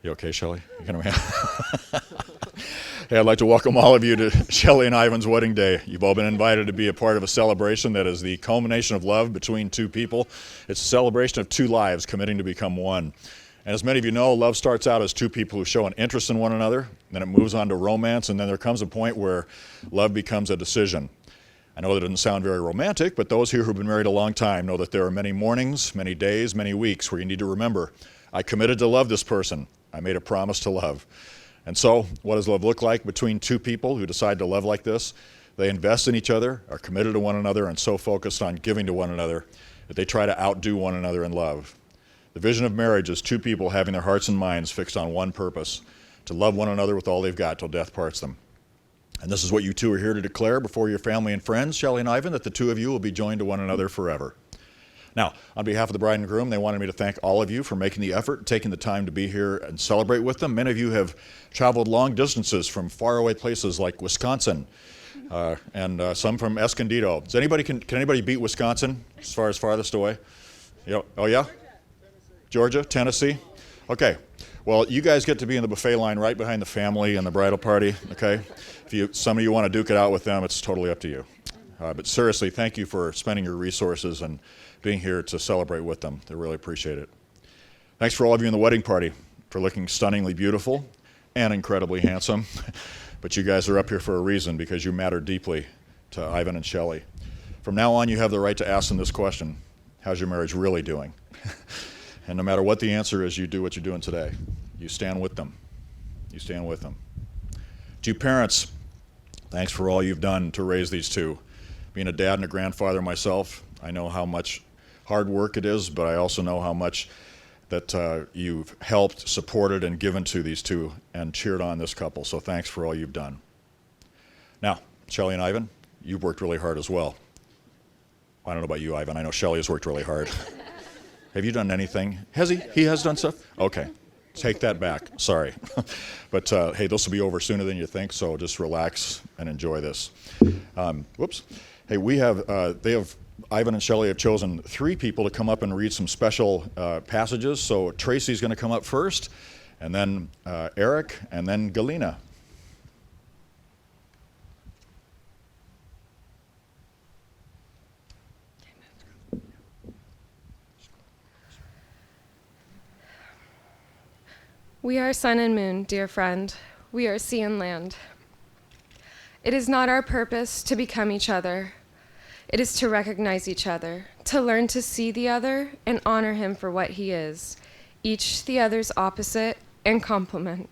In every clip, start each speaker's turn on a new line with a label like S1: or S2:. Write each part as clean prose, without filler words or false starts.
S1: You okay, Shelly? Hey, I'd like to welcome all of you to Shelly and Ivan's wedding day. You've all been invited to be a part of a celebration that is the culmination of love between two people. It's a celebration of two lives committing to become one. And as many of you know, love starts out as two people who show an interest in one another, then it moves on to romance, and then there comes a point where love becomes a decision. I know that doesn't sound very romantic, but those here who've been married a long time know that there are many mornings, many days, many weeks where you need to remember, I committed to love this person. I made a promise to love. And so, what does love look like between two people who decide to love like this? They invest in each other, are committed to one another, and so focused on giving to one another that they try to outdo one another in love. The vision of marriage is two people having their hearts and minds fixed on one purpose, to love one another with all they've got till death parts them. And this is what you two are here to declare before your family and friends, Shelly and Ivan, that the two of you will be joined to one another forever. Now, on behalf of the bride and groom, they wanted me to thank all of you for making the effort, taking the time to be here and celebrate with them. Many of you have traveled long distances from faraway places like Wisconsin, and some from Escondido. Can anybody beat Wisconsin as far as farthest away? Oh yeah? Georgia, Tennessee? Okay. Well, you guys get to be in the buffet line right behind the family and the bridal party, okay? If some of you want to duke it out with them, it's totally up to you. But seriously, thank you for spending your resources and being here to celebrate with them. They really appreciate it. Thanks for all of you in the wedding party for looking stunningly beautiful and incredibly handsome. But you guys are up here for a reason, because you matter deeply to Ivan and Shelly. From now on, you have the right to ask them this question: how's your marriage really doing? And no matter what the answer is, you do what you're doing today. You stand with them. You stand with them. To you parents, thanks for all you've done to raise these two. Being a dad and a grandfather myself, I know how much hard work it is, but I also know how much that you've helped, supported, and given to these two and cheered on this couple. So thanks for all you've done. Now, Shelly and Ivan, you've worked really hard as well. I don't know about you, Ivan. I know Shelly has worked really hard. Have you done anything? Has he? He has done stuff? Okay. Take that back. Sorry. But hey, this will be over sooner than you think, so just relax and enjoy this. Whoops. Hey, Ivan and Shelly have chosen 3 people to come up and read some special passages. So Tracy's going to come up first, and then Eric, and then Galena.
S2: We are sun and moon, dear friend. We are sea and land. It is not our purpose to become each other. It is to recognize each other, to learn to see the other and honor him for what he is, each the other's opposite and complement.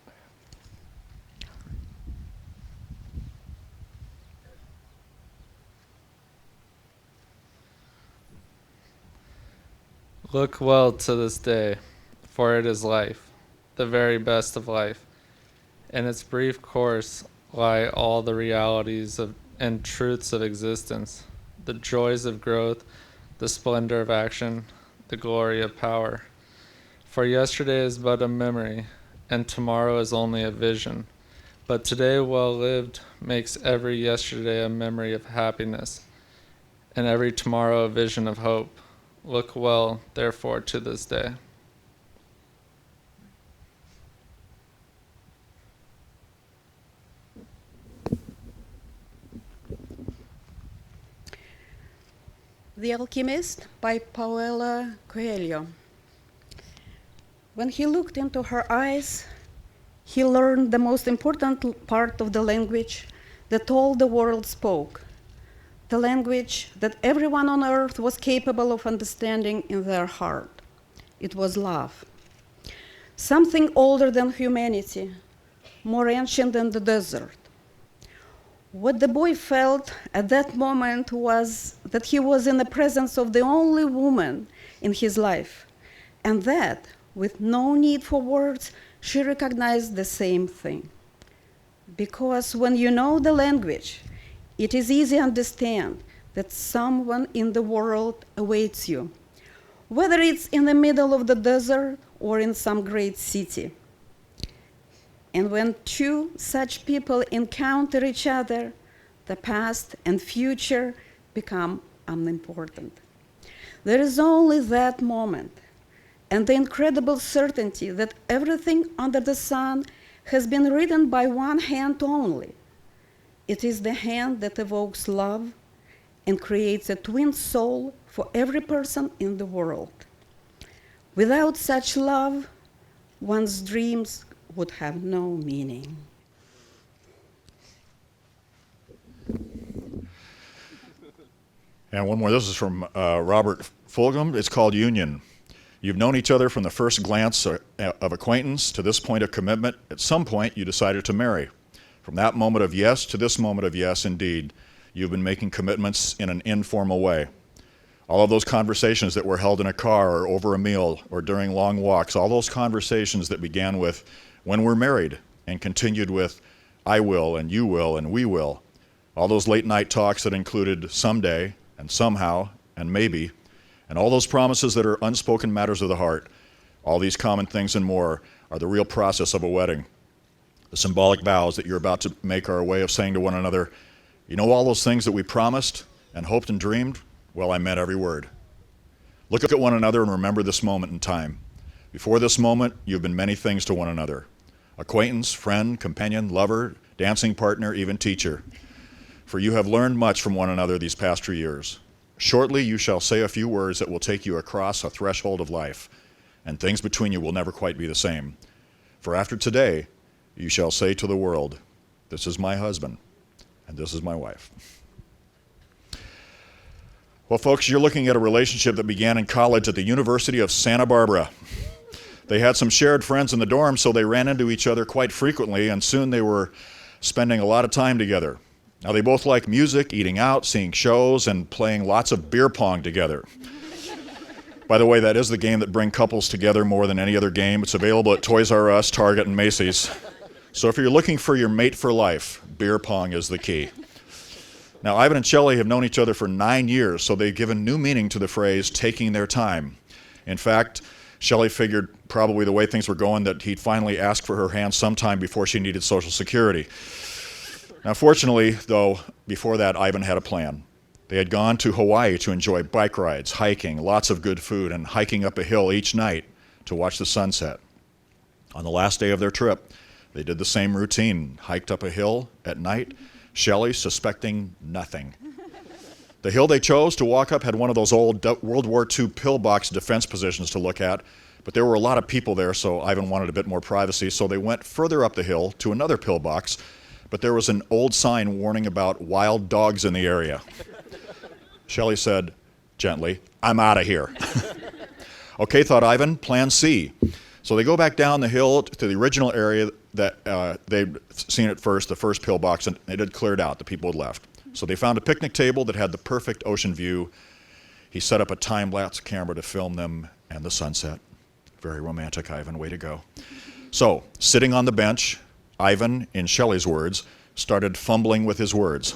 S3: Look well to this day, for it is life, the very best of life. In its brief course lie all the realities and truths of existence, the joys of growth, the splendor of action, the glory of power. For yesterday is but a memory, and tomorrow is only a vision. But today well lived makes every yesterday a memory of happiness, and every tomorrow a vision of hope. Look well, therefore, to this day.
S4: The Alchemist by Paulo Coelho. When he looked into her eyes, he learned the most important part of the language that all the world spoke, the language that everyone on earth was capable of understanding in their heart. It was love. Something older than humanity, more ancient than the desert. What the boy felt at that moment was that he was in the presence of the only woman in his life, and that, with no need for words, she recognized the same thing. Because when you know the language, it is easy to understand that someone in the world awaits you, whether it's in the middle of the desert or in some great city. And when two such people encounter each other, the past and future become unimportant. There is only that moment, and the incredible certainty that everything under the sun has been written by one hand only. It is the hand that evokes love and creates a twin soul for every person in the world. Without such love, one's dreams would have no meaning.
S1: And one more. This is from Robert Fulgham. It's called Union. You've known each other from the first glance of acquaintance to this point of commitment. At some point, you decided to marry. From that moment of yes to this moment of yes, indeed, you've been making commitments in an informal way. All of those conversations that were held in a car or over a meal or during long walks, all those conversations that began with, when we're married, and continued with, I will, and you will, and we will. All those late night talks that included someday, and somehow, and maybe, and all those promises that are unspoken matters of the heart, all these common things and more are the real process of a wedding. The symbolic vows that you're about to make are a way of saying to one another, you know all those things that we promised and hoped and dreamed? Well, I meant every word. Look at one another and remember this moment in time. Before this moment, you've been many things to one another. Acquaintance, friend, companion, lover, dancing partner, even teacher. For you have learned much from one another these past 3 years. Shortly, you shall say a few words that will take you across a threshold of life, and things between you will never quite be the same. For after today, you shall say to the world, this is my husband, and this is my wife. Well, folks, you're looking at a relationship that began in college at the University of Santa Barbara. They had some shared friends in the dorm, so they ran into each other quite frequently, and soon they were spending a lot of time together. Now, they both like music, eating out, seeing shows, and playing lots of beer pong together. By the way, that is the game that brings couples together more than any other game. It's available at Toys R Us, Target, and Macy's. So if you're looking for your mate for life, beer pong is the key. Now, Ivan and Shelly have known each other for 9 years, so they've given new meaning to the phrase, taking their time. In fact, Shelly figured probably the way things were going that he'd finally ask for her hand sometime before she needed Social Security. Now, fortunately, though, before that, Ivan had a plan. They had gone to Hawaii to enjoy bike rides, hiking, lots of good food, and hiking up a hill each night to watch the sunset. On the last day of their trip, they did the same routine, hiked up a hill at night, Shelly suspecting nothing. The hill they chose to walk up had one of those old World War II pillbox defense positions to look at, but there were a lot of people there, so Ivan wanted a bit more privacy, so they went further up the hill to another pillbox, but there was an old sign warning about wild dogs in the area. Shelly said, gently, I'm out of here. Okay, thought Ivan, plan C. So they go back down the hill to the original area that they'd seen at first, the first pillbox, and it had cleared out. The people had left. So they found a picnic table that had the perfect ocean view. He set up a time-lapse camera to film them and the sunset. Very romantic, Ivan. Way to go. So, sitting on the bench, Ivan, in Shelly's words, started fumbling with his words.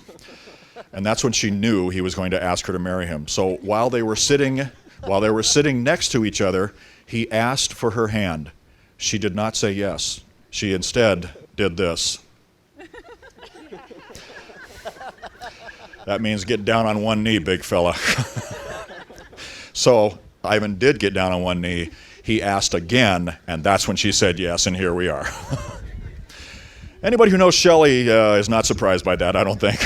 S1: And that's when she knew he was going to ask her to marry him. So while they were sitting next to each other, he asked for her hand. She did not say yes. She instead did this. That means get down on one knee, big fella. So Ivan did get down on one knee. He asked again, and that's when she said yes, and here we are. Anybody who knows Shelly is not surprised by that, I don't think.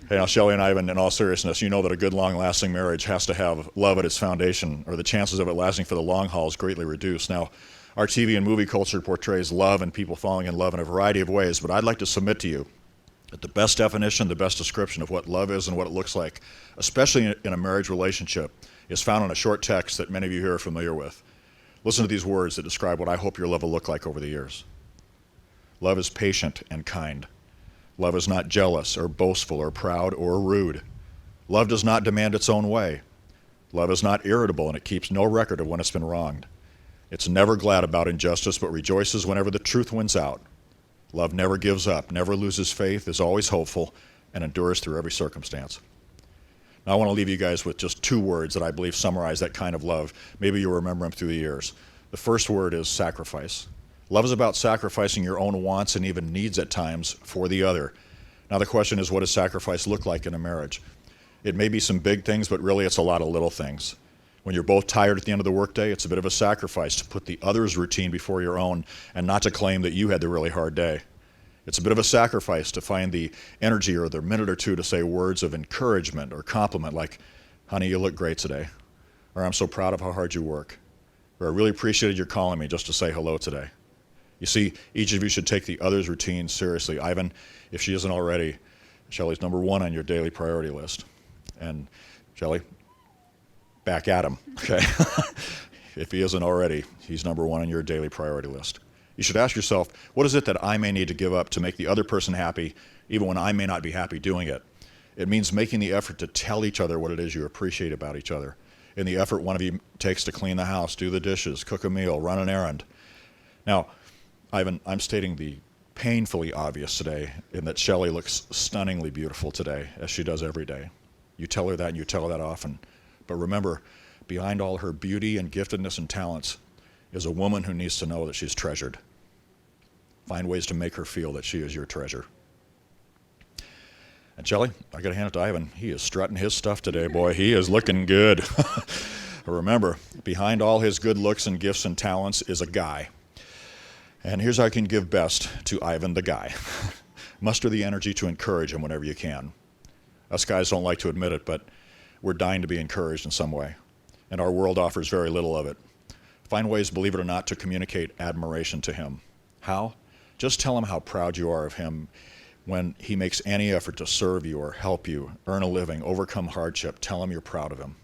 S1: Hey, now, Shelly and Ivan, in all seriousness, you know that a good, long-lasting marriage has to have love at its foundation, or the chances of it lasting for the long haul is greatly reduced. Now, our TV and movie culture portrays love and people falling in love in a variety of ways, but I'd like to submit to you that the best definition, the best description of what love is and what it looks like, especially in a marriage relationship, is found in a short text that many of you here are familiar with. Listen to these words that describe what I hope your love will look like over the years. Love is patient and kind. Love is not jealous or boastful or proud or rude. Love does not demand its own way. Love is not irritable, and it keeps no record of when it's been wronged. It's never glad about injustice, but rejoices whenever the truth wins out. Love never gives up, never loses faith, is always hopeful, and endures through every circumstance. Now, I want to leave you guys with just 2 words that I believe summarize that kind of love. Maybe you'll remember them through the years. The first word is sacrifice. Love is about sacrificing your own wants and even needs at times for the other. Now the question is, what does sacrifice look like in a marriage? It may be some big things, but really it's a lot of little things. When you're both tired at the end of the workday, it's a bit of a sacrifice to put the other's routine before your own and not to claim that you had the really hard day. It's a bit of a sacrifice to find the energy or the minute or two to say words of encouragement or compliment like, honey, you look great today, or I'm so proud of how hard you work, or I really appreciated your calling me just to say hello today. You see, each of you should take the other's routine seriously. Ivan, if she isn't already, Shelly's number one on your daily priority list. And Shelly, back at him, okay? If he isn't already, he's number one on your daily priority list. You should ask yourself, what is it that I may need to give up to make the other person happy, even when I may not be happy doing it? It means making the effort to tell each other what it is you appreciate about each other. In the effort one of you takes to clean the house, do the dishes, cook a meal, run an errand. Now, Ivan, I'm stating the painfully obvious today in that Shelly looks stunningly beautiful today, as she does every day. You tell her that and you tell her that often. But remember, behind all her beauty and giftedness and talents is a woman who needs to know that she's treasured. Find ways to make her feel that she is your treasure. And Shelly, I gotta hand it to Ivan. He is strutting his stuff today, boy. He is looking good. Remember, behind all his good looks and gifts and talents is a guy. And here's how I can give best to Ivan the guy. Muster the energy to encourage him whenever you can. Us guys don't like to admit it, but we're dying to be encouraged in some way. And our world offers very little of it. Find ways, believe it or not, to communicate admiration to him. How? Just tell him how proud you are of him when he makes any effort to serve you or help you, earn a living, overcome hardship. Tell him you're proud of him.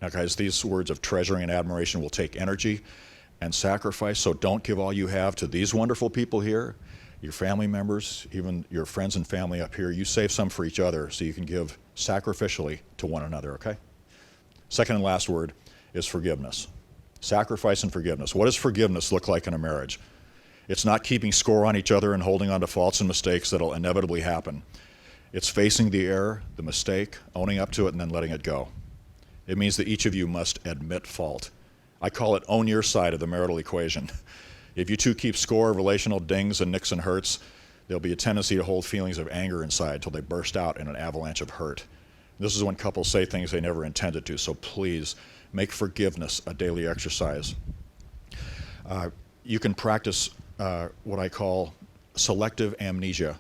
S1: Now, guys, these words of treasuring and admiration will take energy and sacrifice, so don't give all you have to these wonderful people here, your family members, even your friends and family up here. You save some for each other so you can give sacrificially to one another, okay? Second and last word is forgiveness. Sacrifice and forgiveness. What does forgiveness look like in a marriage? It's not keeping score on each other and holding on to faults and mistakes that'll inevitably happen. It's facing the error, the mistake, owning up to it, and then letting it go. It means that each of you must admit fault. I call it own your side of the marital equation. If you two keep score of relational dings and nicks and hurts, there'll be a tendency to hold feelings of anger inside till they burst out in an avalanche of hurt. This is when couples say things they never intended to, so please make forgiveness a daily exercise. You can practice what I call selective amnesia,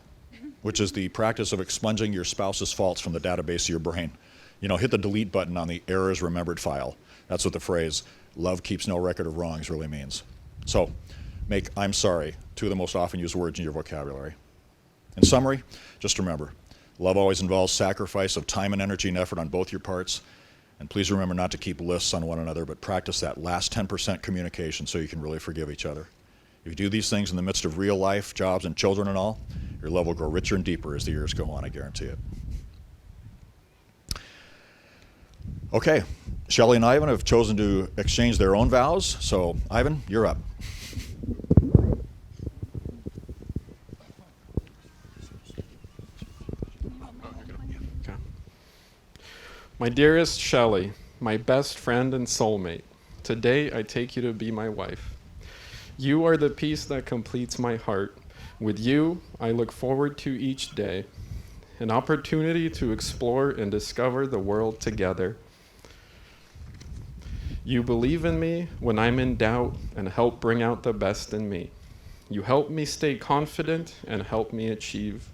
S1: which is the practice of expunging your spouse's faults from the database of your brain. You know, hit the delete button on the errors remembered file. That's what the phrase, love keeps no record of wrongs, really means. So, make I'm sorry two of the most often used words in your vocabulary. In summary, just remember, love always involves sacrifice of time and energy and effort on both your parts. And please remember not to keep lists on one another, but practice that last 10% communication so you can really forgive each other. If you do these things in the midst of real life, jobs, and children and all, your love will grow richer and deeper as the years go on, I guarantee it. Okay, Shelly and Ivan have chosen to exchange their own vows, so Ivan, you're up.
S5: Okay. My dearest Shelly, my best friend and soulmate, today I take you to be my wife. You are the piece that completes my heart. With you, I look forward to each day, an opportunity to explore and discover the world together. You believe in me when I'm in doubt and help bring out the best in me. You help me stay confident and help me achieve.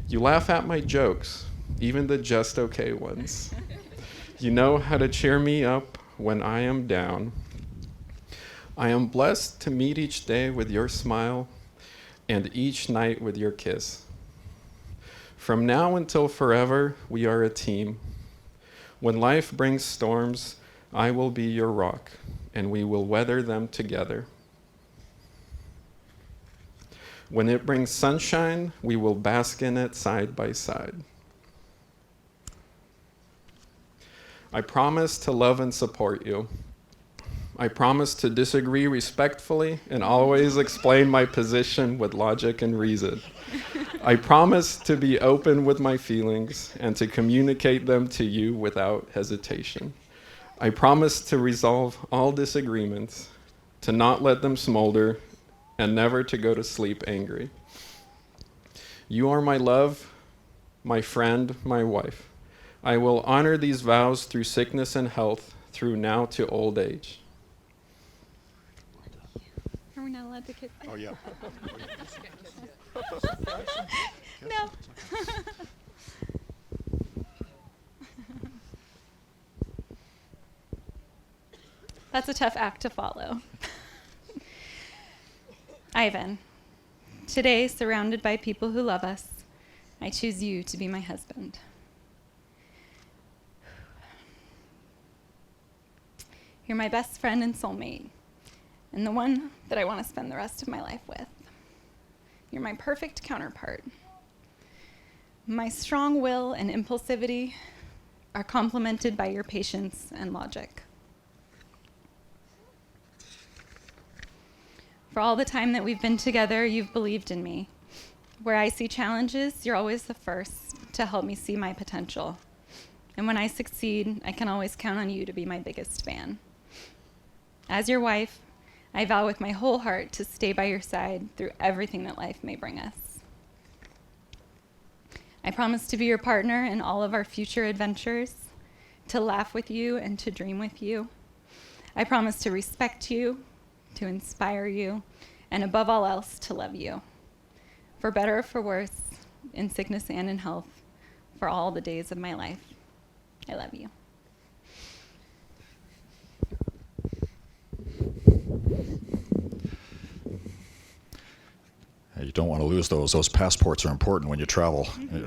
S5: You laugh at my jokes, even the just okay ones. You know how to cheer me up when I am down. I am blessed to meet each day with your smile and each night with your kiss. From now until forever, we are a team. When life brings storms, I will be your rock, and we will weather them together. When it brings sunshine, we will bask in it side by side. I promise to love and support you. I promise to disagree respectfully and always explain my position with logic and reason. I promise to be open with my feelings and to communicate them to you without hesitation. I promise to resolve all disagreements, to not let them smolder, and never to go to sleep angry. You are my love, my friend, my wife. I will honor these vows through sickness and health, through now to old age.
S6: Are we not allowed to kiss?
S1: Oh, yeah.
S6: No. That's a tough act to follow. Ivan, today, surrounded by people who love us, I choose you to be my husband. You're my best friend and soulmate, and the one that I want to spend the rest of my life with. You're my perfect counterpart. My strong will and impulsivity are complemented by your patience and logic. For all the time that we've been together, you've believed in me. Where I see challenges, you're always the first to help me see my potential. And when I succeed, I can always count on you to be my biggest fan. As your wife, I vow with my whole heart to stay by your side through everything that life may bring us. I promise to be your partner in all of our future adventures, to laugh with you and to dream with you. I promise to respect you, to inspire you, and above all else, to love you. For better or for worse, in sickness and in health, for all the days of my life. I love you.
S1: You don't want to lose those. Those passports are important when you travel. You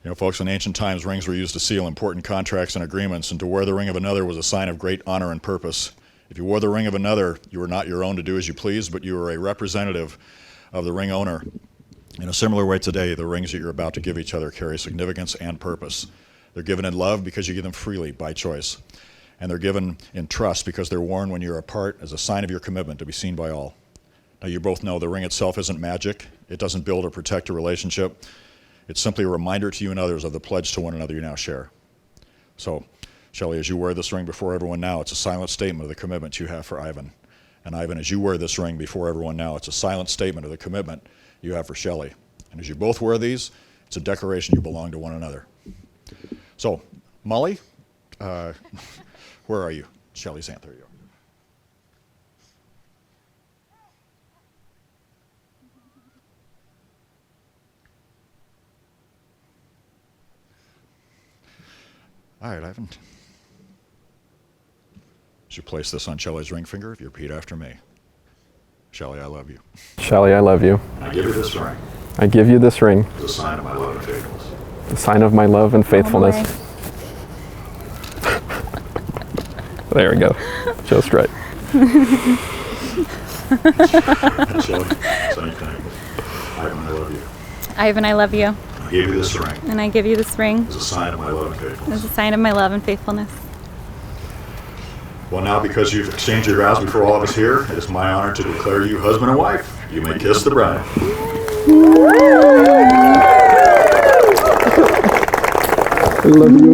S1: know, folks, in ancient times, rings were used to seal important contracts and agreements, and to wear the ring of another was a sign of great honor and purpose. If you wore the ring of another, you were not your own to do as you pleased, but you were a representative of the ring owner. In a similar way today, the rings that you're about to give each other carry significance and purpose. They're given in love because you give them freely by choice. And they're given in trust because they're worn when you're apart as a sign of your commitment to be seen by all. Now, you both know the ring itself isn't magic. It doesn't build or protect a relationship. It's simply a reminder to you and others of the pledge to one another you now share. So, Shelly, as you wear this ring before everyone now, it's a silent statement of the commitment you have for Ivan. And Ivan, as you wear this ring before everyone now, it's a silent statement of the commitment you have for Shelly. And as you both wear these, it's a declaration you belong to one another. So, Molly, where are you? Shelly's aunt, there you are. All right, Ivan. As you place this on Shelly's ring finger, if you repeat after me. Shelly, I love you.
S5: Shelly, I love you.
S1: I give you this ring
S5: I give you this ring
S1: as a sign of my love and faithfulness.
S5: the sign of my love and faithfulness. There we go. Just right.
S1: Shelly, same thing. Ivan, I love you.
S6: Ivan, I love you.
S1: I give you this ring
S6: And I give you this ring
S1: as a sign of my love and faithfulness.
S6: as a sign of my love and faithfulness.
S1: Well, now, because you've exchanged your vows before all of us here, it is my honor to declare you husband and wife. You may kiss the bride.
S5: I love you.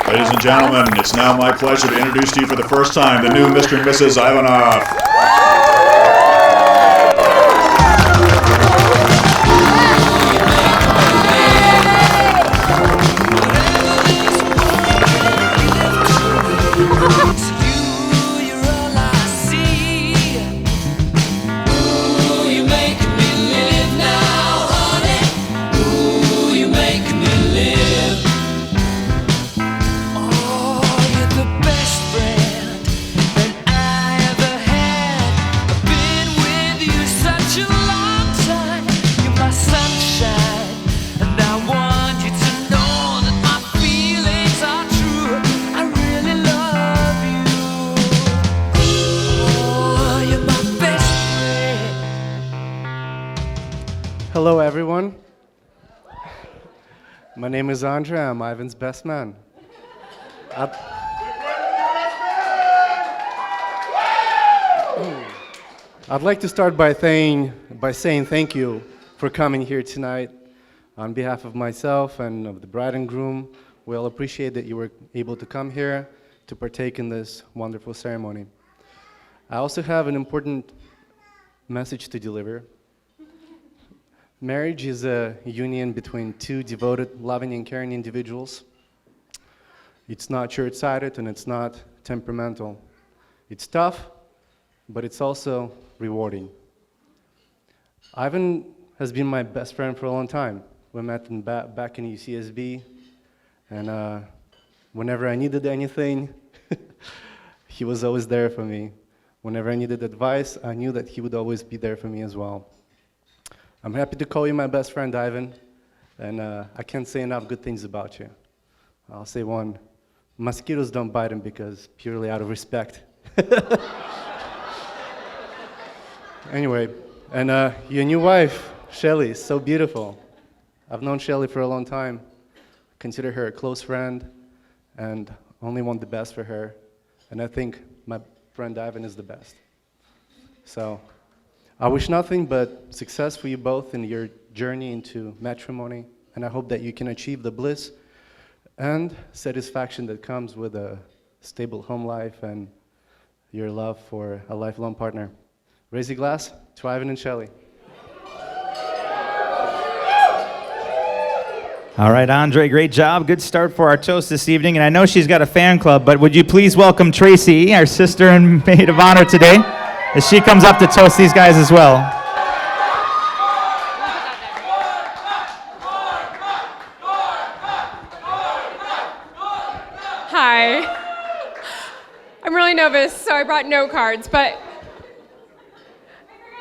S1: Ladies and gentlemen, it's now my pleasure to introduce to you for the first time the new Mr. and Mrs. Ivanov.
S7: Hello, everyone. My name is Andre. I'm Ivan's best man. I'd like to start by saying thank you for coming here tonight. On behalf of myself and of the bride and groom, we all appreciate that you were able to come here to partake in this wonderful ceremony. I also have an important message to deliver. Marriage is a union between two devoted, loving, and caring individuals. It's not short-sighted and it's not temperamental. It's tough, but it's also rewarding. Ivan has been my best friend for a long time. We met back in UCSB, and whenever I needed anything, he was always there for me. Whenever I needed advice, I knew that he would always be there for me as well. I'm happy to call you my best friend, Ivan, and I can't say enough good things about you. I'll say one. Mosquitoes don't bite him because purely out of respect. Anyway, and your new wife, Shelly, is so beautiful. I've known Shelly for a long time. Consider her a close friend and only want the best for her. And I think my friend Ivan is the best. So I wish nothing but success for you both in your journey into matrimony, and I hope that you can achieve the bliss and satisfaction that comes with a stable home life and your love for a lifelong partner. Raise your glass to Ivan and Shelly.
S8: All right, Andre, great job. Good start for our toast this evening. And I know she's got a fan club, but would you please welcome Tracy, our sister and maid of honor today, as she comes up to toast these guys as well.
S2: Hi. I'm really nervous, so I brought note cards, but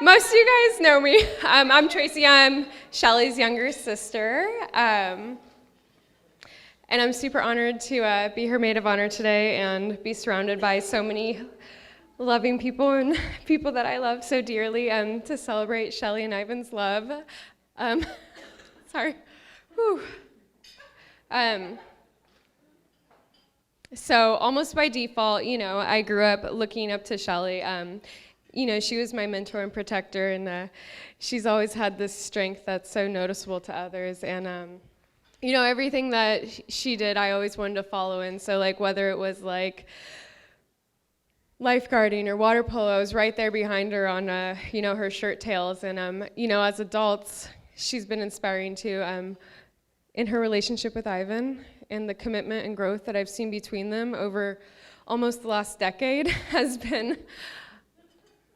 S2: most of you guys know me. I'm Tracy. I'm Shelly's younger sister, and I'm super honored to be her maid of honor today and be surrounded by so many loving people and people that I love so dearly, to celebrate Shelly and Ivan's love. Sorry. Whew. So almost by default, I grew up looking up to Shelly. She was my mentor and protector, and she's always had this strength that's so noticeable to others. And, everything that she did, I always wanted to follow in. So, whether it was, lifeguarding or water polo, I was right there behind her on, her shirt tails. And, as adults, she's been inspiring, too, in her relationship with Ivan. And the commitment and growth that I've seen between them over almost the last decade has been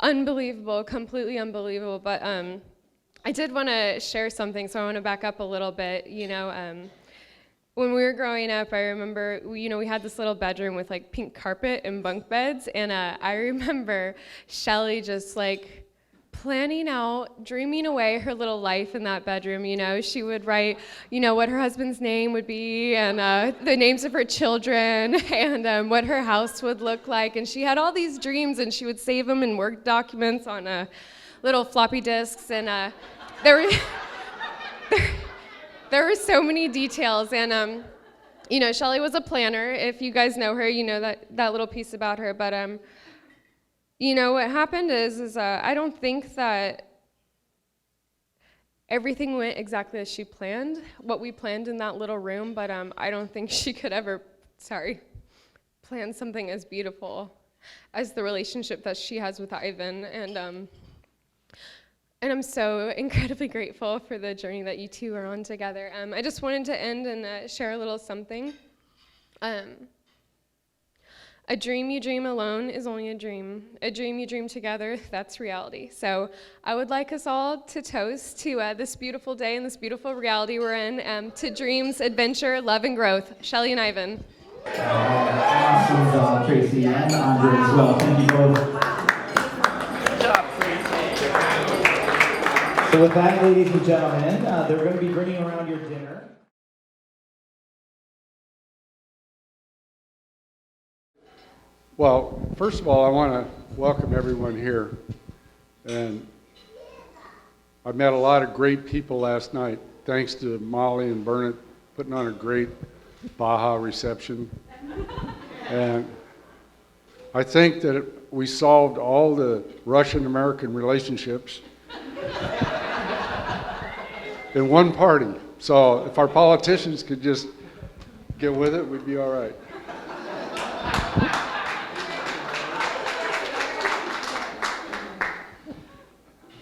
S2: unbelievable, completely unbelievable. But I did want to share something, so I want to back up a little bit. When we were growing up, I remember, we had this little bedroom with pink carpet and bunk beds, and I remember Shelly just planning out, dreaming away her little life in that bedroom. She would write, what her husband's name would be, and the names of her children, and what her house would look like. And she had all these dreams, and she would save them in Word documents on little floppy disks. And there were so many details. And Shelly was a planner. If you guys know her, you know that little piece about her. But what happened is I don't think that everything went exactly as she planned, what we planned in that little room, but I don't think she could ever, plan something as beautiful as the relationship that she has with Ivan. And I'm so incredibly grateful for the journey that you two are on together. I just wanted to end and share a little something. A dream you dream alone is only a dream. A dream you dream together, that's reality. So I would like us all to toast to this beautiful day and this beautiful reality we're in, to dreams, adventure, love, and growth. Shelly and Ivan.
S9: Awesome job, Tracy and Andre as well. Thank you both. Good job, Tracy. So with that, ladies and gentlemen, they're going to be bringing around your dinner.
S10: Well, first of all, I want to welcome everyone here. And I met a lot of great people last night, thanks to Molly and Bernard putting on a great Baja reception. And I think that we solved all the Russian-American relationships in one party. So if our politicians could just get with it, we'd be all right.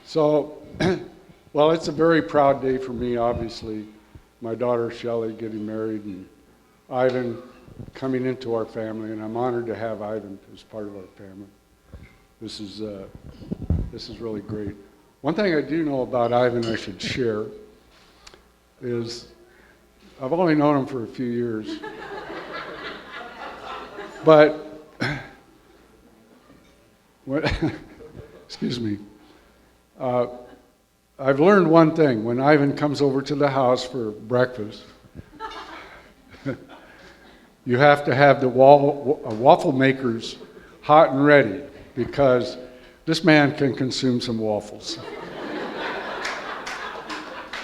S10: So Well, it's a very proud day for me, obviously. My daughter Shelly getting married and Ivan coming into our family, and I'm honored to have Ivan as part of our family. This is really great. One thing I do know about Ivan I should share is I've only known him for a few years, but excuse me. I've learned one thing. When Ivan comes over to the house for breakfast, you have to have the waffle makers hot and ready, because this man can consume some waffles.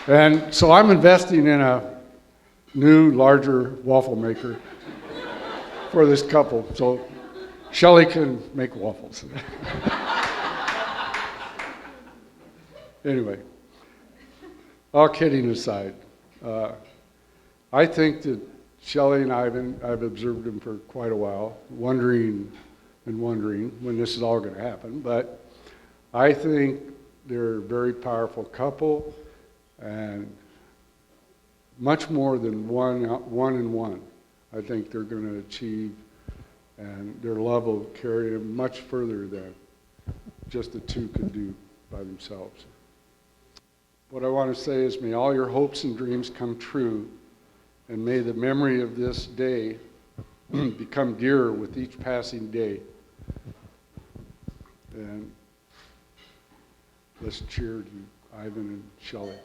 S10: And so I'm investing in a new, larger waffle maker for this couple, so Shelly can make waffles. Anyway, all kidding aside, I think that Shelly and Ivan, I've observed them for quite a while, wondering when this is all going to happen, but I think they're a very powerful couple, and much more than one and one. I think they're going to achieve, and their love will carry them much further than just the two could do by themselves. What I want to say is, may all your hopes and dreams come true, and may the memory of this day become dearer with each passing day. And let's cheer to Ivan and Shelly.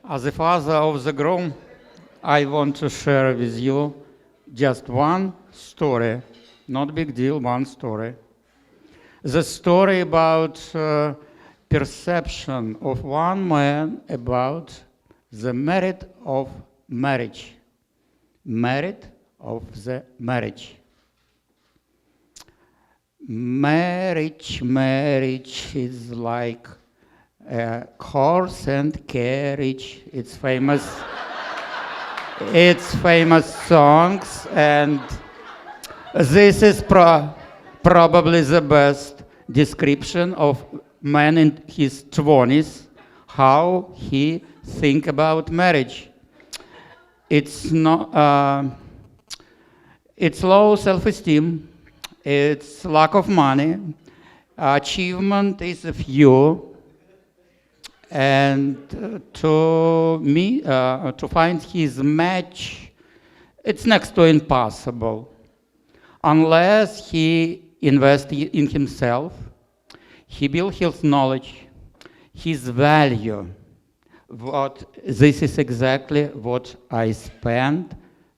S11: As the father of the groom, I want to share with you just one story, not big deal, one story. The story about perception of one man about the merit of marriage. Merit of the marriage. Marriage is like a horse and carriage. It's famous. It's famous songs, and this is probably the best description of man in his 20s, how he think about marriage. It's not. It's low self-esteem. It's lack of money. Achievement is a few. And to find his match, it's next to impossible. Unless he invests in himself, he builds his knowledge, his value. This is exactly what I spent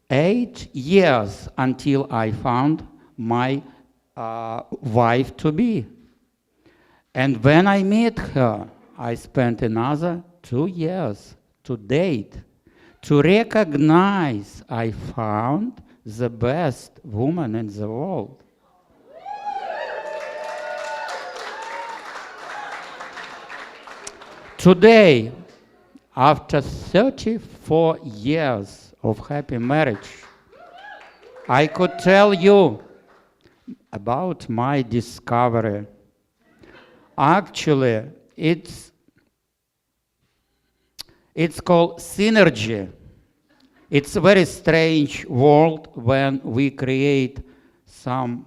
S11: 8 years until I found my wife to be. And when I met her, I spent another 2 years to date, to recognize I found the best woman in the world. Today, after 34 years of happy marriage, I could tell you about my discovery. Actually, it's called synergy. It's a very strange world when we create some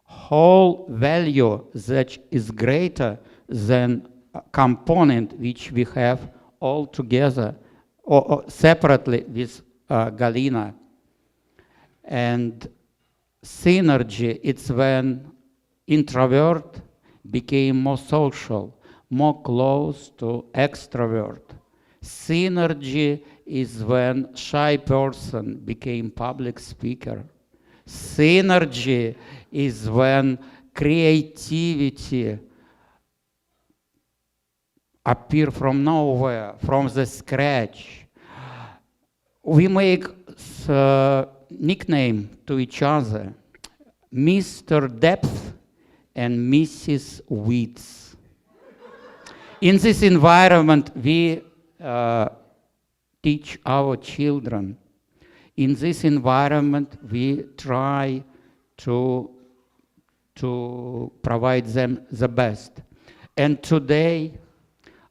S11: whole value that is greater than a component which we have all together or separately with Galina. And synergy, it's when introvert became more social, more close to extrovert. Synergy is when shy person became public speaker. Synergy is when creativity appear from nowhere, from the scratch. We make nickname to each other, Mr. Depth and Mrs. Width. In this environment, we teach our children. In this environment, we try to provide them the best. And today,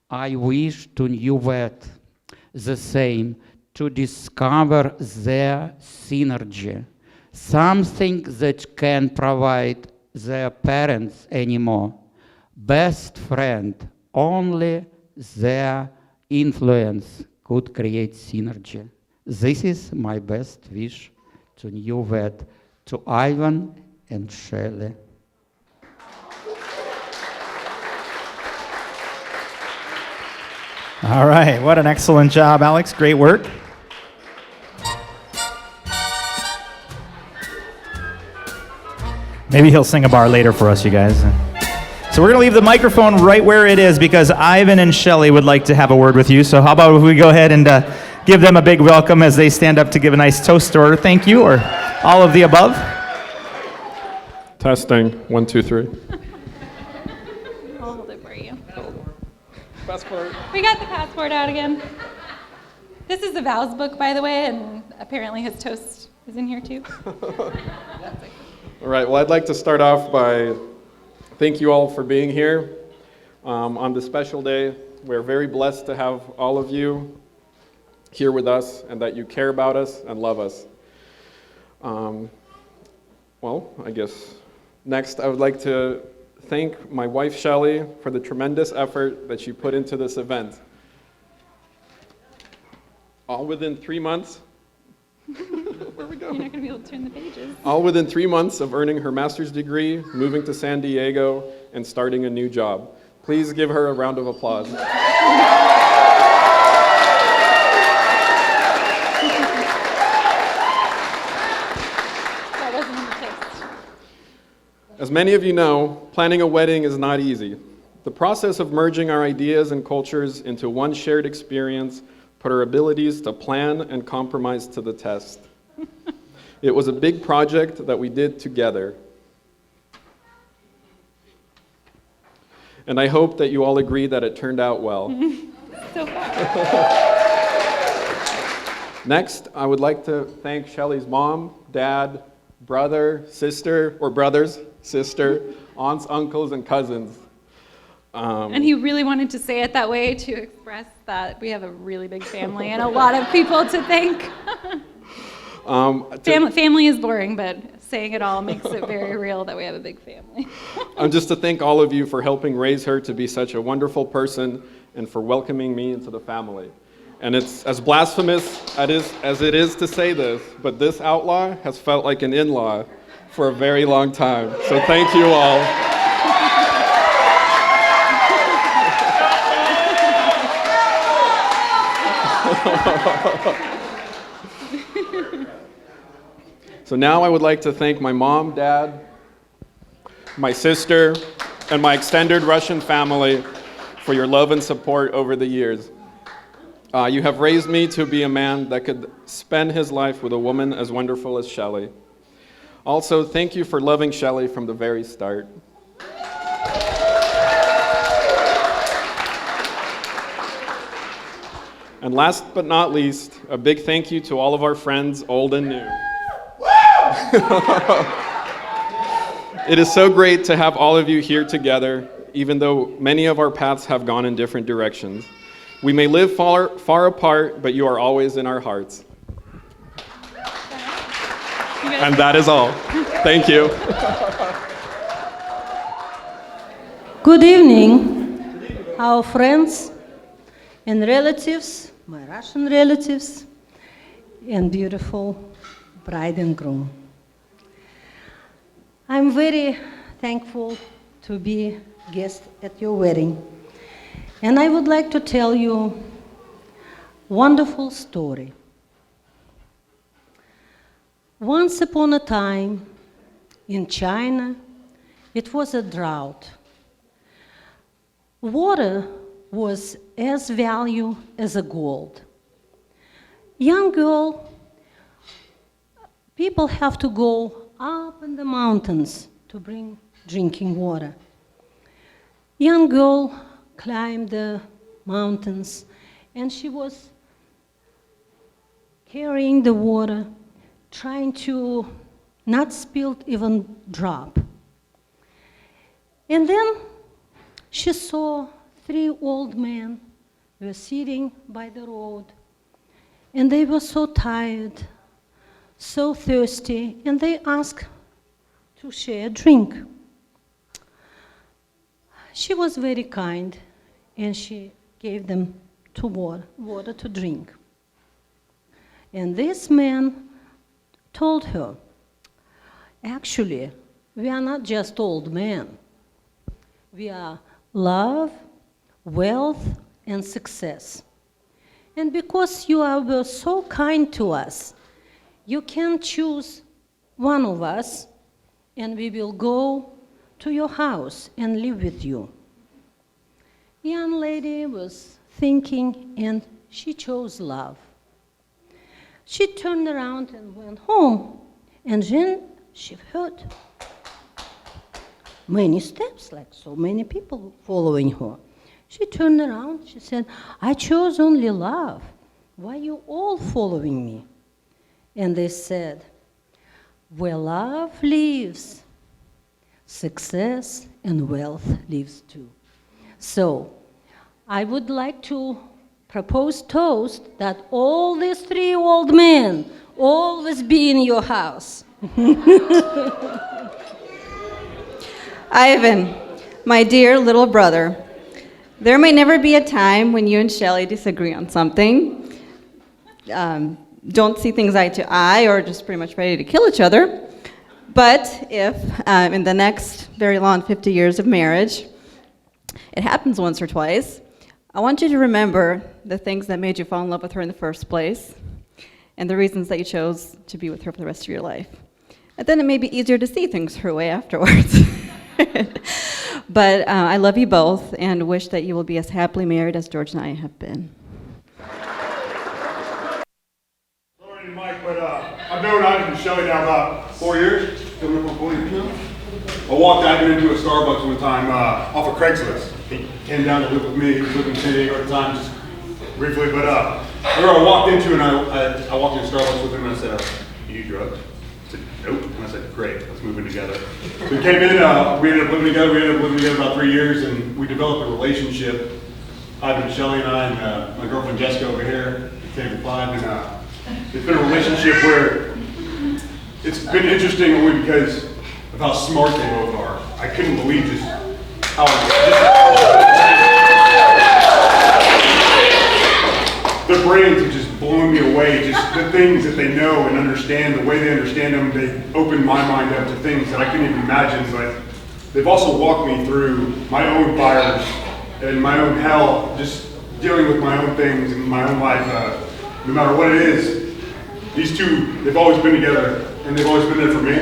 S11: I wish to newet the same, to discover their synergy, something that can provide their parents anymore. Best friend, only their influence could create synergy. This is my best wish to newet, to Ivan and Shelly.
S8: All right, what an excellent job, Alex. Great work. Maybe he'll sing a bar later for us, you guys. So we're going to leave the microphone right where it is because Ivan and Shelly would like to have a word with you. So how about if we go ahead and give them a big welcome as they stand up to give a nice toast or thank you or all of the above?
S5: Testing, 1, 2, 3.
S6: I'll hold it for you.
S5: Passport.
S6: We got the passport out again. This is the vows book, by the way, and apparently his toast is in here too.
S5: All right, well, I'd like to start off by thank you all for being here on this special day. We're very blessed to have all of you here with us and that you care about us and love us. Well, I guess next I would like to thank my wife, Shelly, for the tremendous effort that she put into this event. All within 3 months. Where we go?
S6: You're not going to be able to turn the pages.
S5: All within 3 months of earning her master's degree, moving to San Diego, and starting a new job. Please give her a round of applause.
S6: That wasn't in the text.
S5: As many of you know, planning a wedding is not easy. The process of merging our ideas and cultures into one shared experience put our abilities to plan and compromise to the test. It was a big project that we did together. And I hope that you all agree that it turned out well.
S6: So far.
S5: Next, I would like to thank Shelly's mom, dad, brother, sister, or brothers, sister, aunts, uncles, and cousins.
S6: And he really wanted to say it that way to express that we have a really big family and a lot of people to thank. Family is boring, but saying it all makes it very real that we have a big family.
S5: Just to thank all of you for helping raise her to be such a wonderful person and for welcoming me into the family. And it's as blasphemous as it is to say this, but this outlaw has felt like an in-law for a very long time. So thank you all. So now I would like to thank my mom, dad, my sister, and my extended Russian family for your love and support over the years. You have raised me to be a man that could spend his life with a woman as wonderful as Shelly. Also, thank you for loving Shelly from the very start. And last but not least, a big thank you to all of our friends, old and new. It is so great to have all of you here together, even though many of our paths have gone in different directions. We may live far apart, but you are always in our hearts. And that is all. Thank you.
S12: Good evening, our friends and relatives, my Russian relatives, and beautiful bride and groom. I'm very thankful to be a guest at your wedding. And I would like to tell you a wonderful story. Once upon a time in China, it was a drought. Water was as valuable as a gold. Young girl, people have to go up in the mountains to bring drinking water. Young girl climbed the mountains and she was carrying the water, trying to not spill even drop. And then she saw 3 old men were sitting by the road, and they were so tired, so thirsty, and they asked to share a drink. She was very kind, and she gave them water to drink. And this man told her, actually, we are not just old men. We are love, wealth, and success. And because you were so kind to us, you can choose one of us, and we will go to your house and live with you. The young lady was thinking, and she chose love. She turned around and went home, and then she heard many steps, like so many people following her. She turned around, she said, I chose only love. Why are you all following me? And they said, where love lives, success and wealth lives too. So I would like to propose toast that all these 3 old men always be in your house.
S13: Ivan, my dear little brother, there may never be a time when you and Shelly disagree on something, don't see things eye to eye, or just pretty much ready to kill each other. But if in the next very long 50 years of marriage, it happens once or twice, I want you to remember the things that made you fall in love with her in the first place, and the reasons that you chose to be with her for the rest of your life. And then it may be easier to see things her way afterwards. But I love you both and wish that you will be as happily married as George and I have been.
S14: Sorry, Mike, but I've known Ivan and Shelly now about 4 years. Coming up on 4 years now. I walked Ivan into a Starbucks one time off of Craigslist. He came down to live with me. He was living in San Diego at the time, just briefly. But where I walked into, and I walked into Starbucks with him, and I said, "You do drugs?" He said, "Nope." And I said, "Great, let's move in together." So we came in, we ended up living together. We ended up living together about 3 years, and we developed a relationship. Ivan and Shelly and I, and my girlfriend Jessica over here, table 5, and it's been a relationship where it's been interesting only because of how smart they both are. I couldn't believe just how their brains have just blown me away. Just the things that they know and understand, the way they understand them, they opened my mind up to things that I couldn't even imagine. But they've also walked me through my own fires and my own hell, just dealing with my own things in my own life. No matter what it is, these two, they've always been together, and they've always been there for me.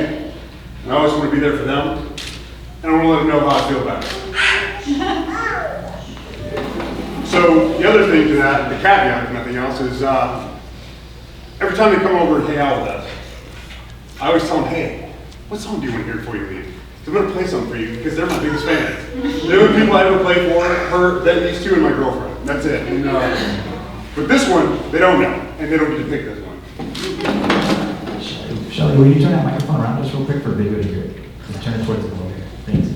S14: And I always want to be there for them. And I want to let them know how I feel about it. So the other thing to that, the caveat if nothing else, is every time they come over and hang out with us, I always tell them, hey, what song do you want to hear before you leave? I'm going to play something for you because they're my biggest fans. The only people I ever play for, her, these two, and my girlfriend. That's it. And, but this one, they don't know, and they don't get to pick this one.
S9: Shelly, will you turn that microphone around just real quick for video to hear it? Turn it towards the middle here. Thanks.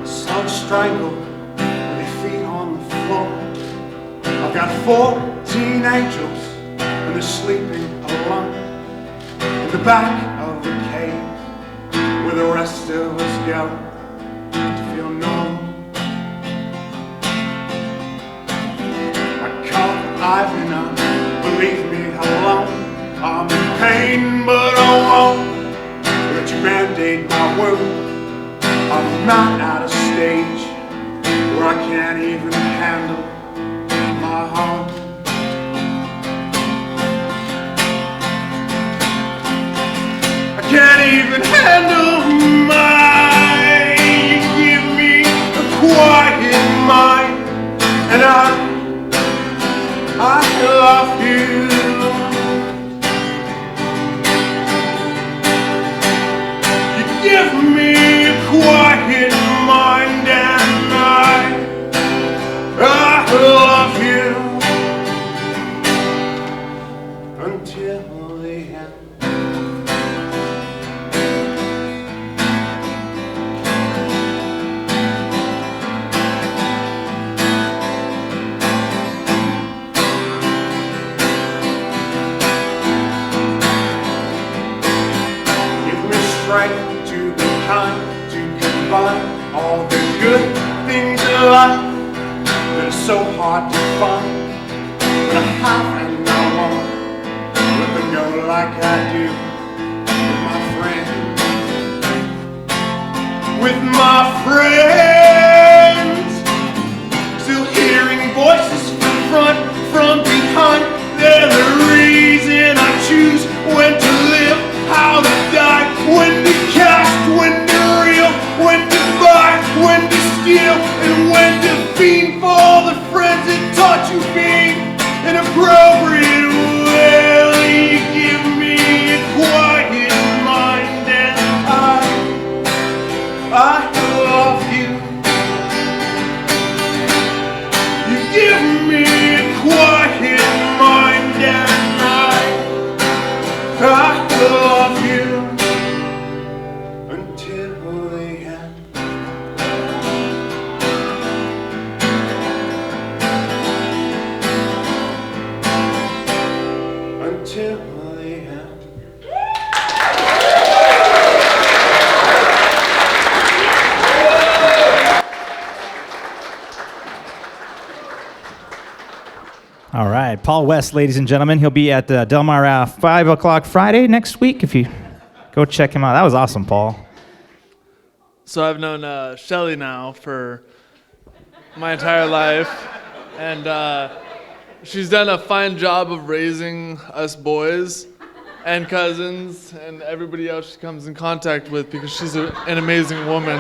S15: Some strangled with their feet on the floor. I've got 14 angels and they're sleeping alone in the back of the cave where the rest of us go to feel normal. I call Ivan up, believe me, alone. I'm in pain, but I won't let you band-aid my wound. I'm not at a stage where I can't even handle my heart. I can't even handle mine. You give me a quiet mind and I love you. You give me a quiet mind and I love you until the end. Strength to be kind, to combine all the good things in life that are so hard to find. But I have and I want with a know like I do with my friends. Still hearing voices from front, from behind. They're the reason I choose when to live, how to die, when to cast, when to reel, when to buy, when to steal, and when to fiend for all the friends that taught you being inappropriate. Well, you give me a quiet mind and I love you. You give me a quiet mind and I love you until the end. Until the end.
S8: All right, Paul West, ladies and gentlemen. He'll be at Del Mar 5 o'clock Friday next week. If you go check him out. That was awesome, Paul.
S16: So I've known Shelly now for my entire life, and she's done a fine job of raising us boys and cousins and everybody else she comes in contact with, because she's an amazing woman.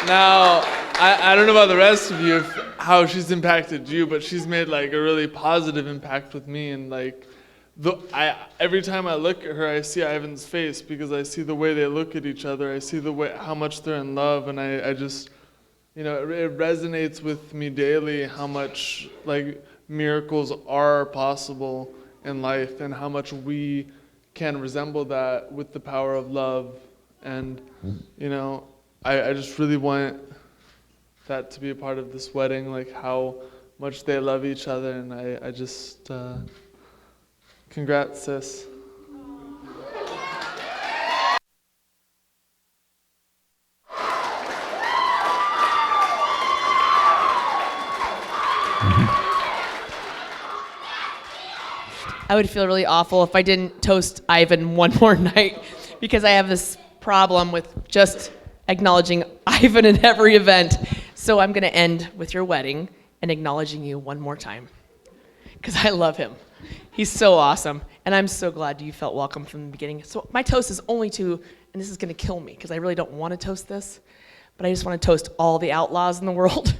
S16: Now, I don't know about the rest of you, how she's impacted you, but she's made like a really positive impact with me, and like every time I look at her, I see Ivan's face, because I see the way they look at each other. I see the way how much they're in love, and I just, you know, it resonates with me daily how much like miracles are possible in life, and how much we can resemble that with the power of love. And you know, I just really want that to be a part of this wedding, like how much they love each other, and I just congrats, sis.
S17: I would feel really awful if I didn't toast Ivan one more night, because I have this problem with just acknowledging Ivan in every event. So I'm going to end with your wedding and acknowledging you one more time, because I love him. He's so awesome, and I'm so glad you felt welcome from the beginning. So my toast is only to, and this is going to kill me because I really don't want to toast this, but I just want to toast all the outlaws in the world.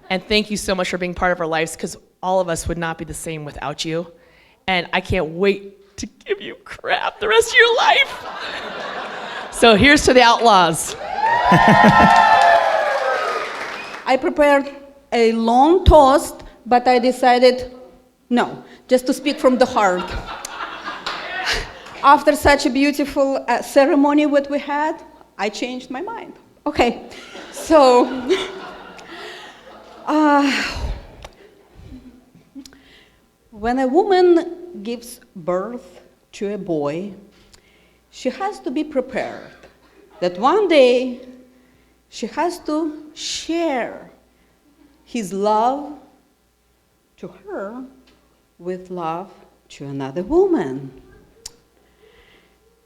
S17: And thank you so much for being part of our lives, because all of us would not be the same without you. And I can't wait to give you crap the rest of your life. So here's to the outlaws.
S4: I prepared a long toast, but I decided no, just to speak from the heart. After such a beautiful ceremony what we had, I changed my mind. Okay, so when a woman gives birth to a boy, she has to be prepared that one day she has to share his love to her with love to another woman.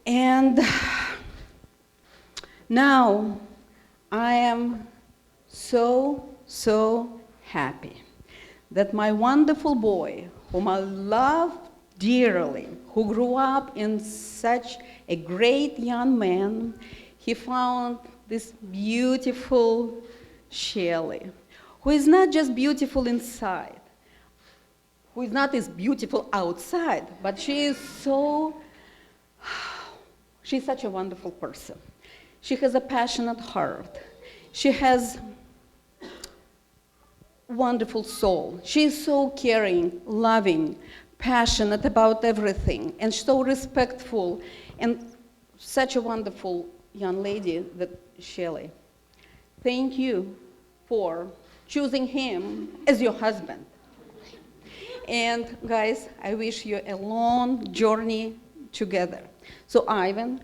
S4: And now I am so happy that my wonderful boy, whom I love dearly, who grew up in such a great young man, he found this beautiful Shelly, who is not just beautiful inside, who is not as beautiful outside, but she's such a wonderful person. She has a passionate heart. She has wonderful soul. She's so caring, loving, passionate about everything, and so respectful, and such a wonderful young lady, that Shelly. Thank you for choosing him as your husband. And guys, I wish you a long journey together. So Ivan,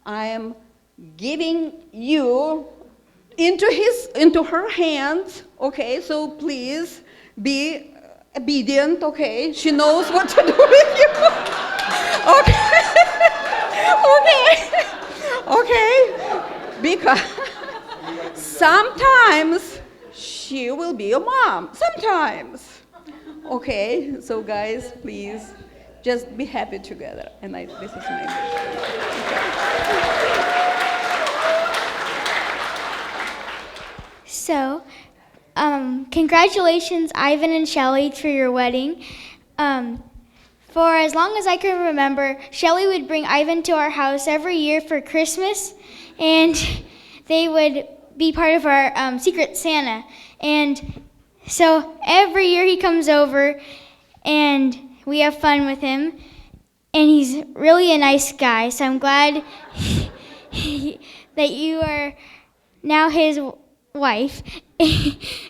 S4: I am giving you into her hands, okay? So please be obedient, okay? She knows what to do with you. Okay. Okay. Because sometimes she will be your mom. Sometimes. Okay. So guys, please just be happy together. And this is my wish.
S18: So, congratulations, Ivan and Shelly, for your wedding. For as long as I can remember, Shelly would bring Ivan to our house every year for Christmas, and they would be part of our Secret Santa. And so every year he comes over, and we have fun with him, and he's really a nice guy. So I'm glad that you are now his wife.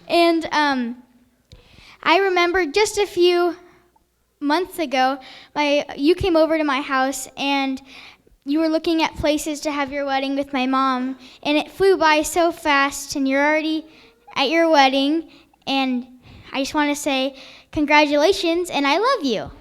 S18: And I remember just a few months ago, you came over to my house and you were looking at places to have your wedding with my mom, and it flew by so fast, and you're already at your wedding, and I just want to say congratulations, and I love you.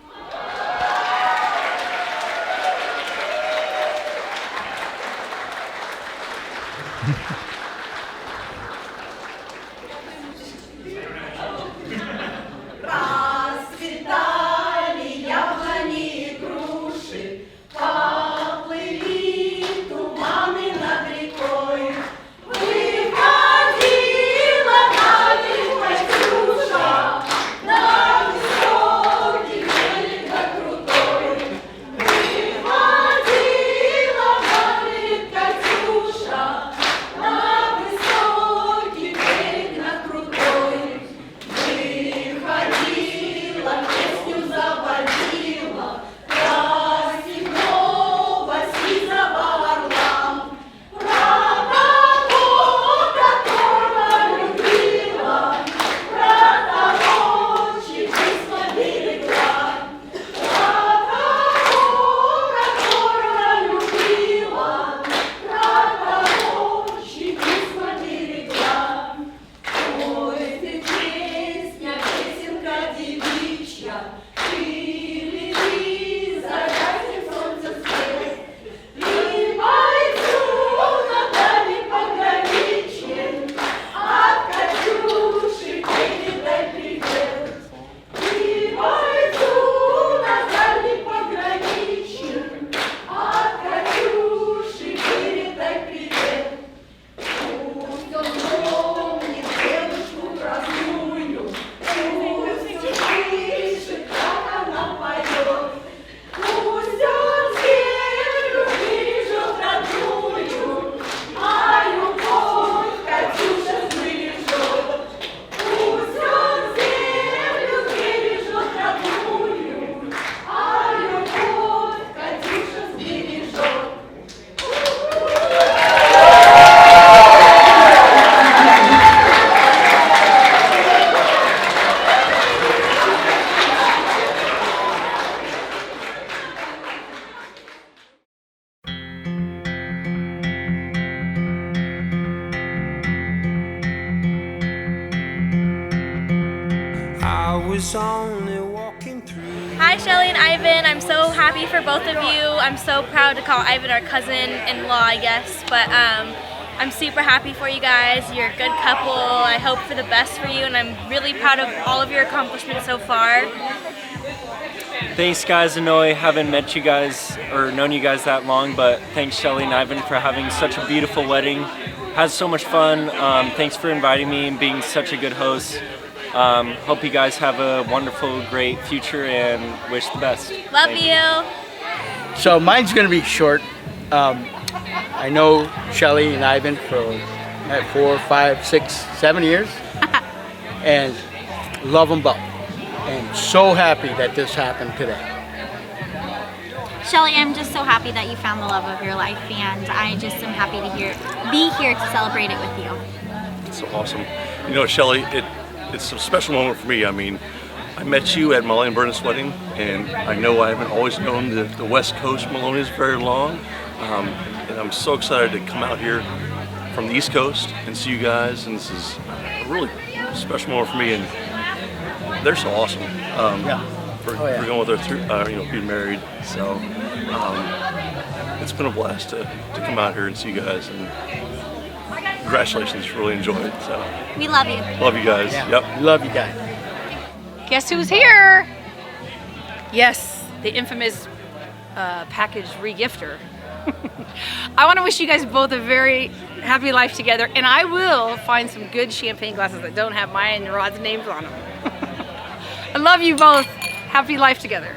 S19: Hi, Shelly and Ivan. I'm so happy for both of you. I'm so proud to call Ivan our cousin-in-law, I guess. But I'm super happy for you guys. You're a good couple. I hope for the best for you, and I'm really proud of all of your accomplishments so far.
S20: Thanks, guys. I know I haven't met you guys or known you guys that long, but thanks, Shelly and Ivan, for having such a beautiful wedding. had so much fun. Thanks for inviting me and being such a good host. Hope you guys have a wonderful, great future and wish the best.
S19: Love
S20: Thank
S19: you.
S21: So mine's going to be short. I know Shelly and Ivan for 4, 5, 6, 7 years, and love them both. And so happy that this happened today.
S22: Shelly, I'm just so happy that you found the love of your life, and I just am happy to be here to celebrate it with you.
S23: It's so awesome. You know, Shelly, it's a special moment for me. I mean, I met you at Molly and Bernice's wedding, and I know I haven't always known the West Coast Maloney's very long, and I'm so excited to come out here from the East Coast and see you guys, and this is a really special moment for me, and they're so awesome. For going with their, being married. So it's been a blast to come out here and see you guys, and congratulations, really enjoyed it. So
S22: We love you.
S23: love you guys.
S21: Yeah.
S23: Yep.
S21: Love you guys.
S24: Guess who's here? Yes, the infamous package regifter. I want to wish you guys both a very happy life together, and I will find some good champagne glasses that don't have mine and Rod's names on them. I love you both. Happy life together.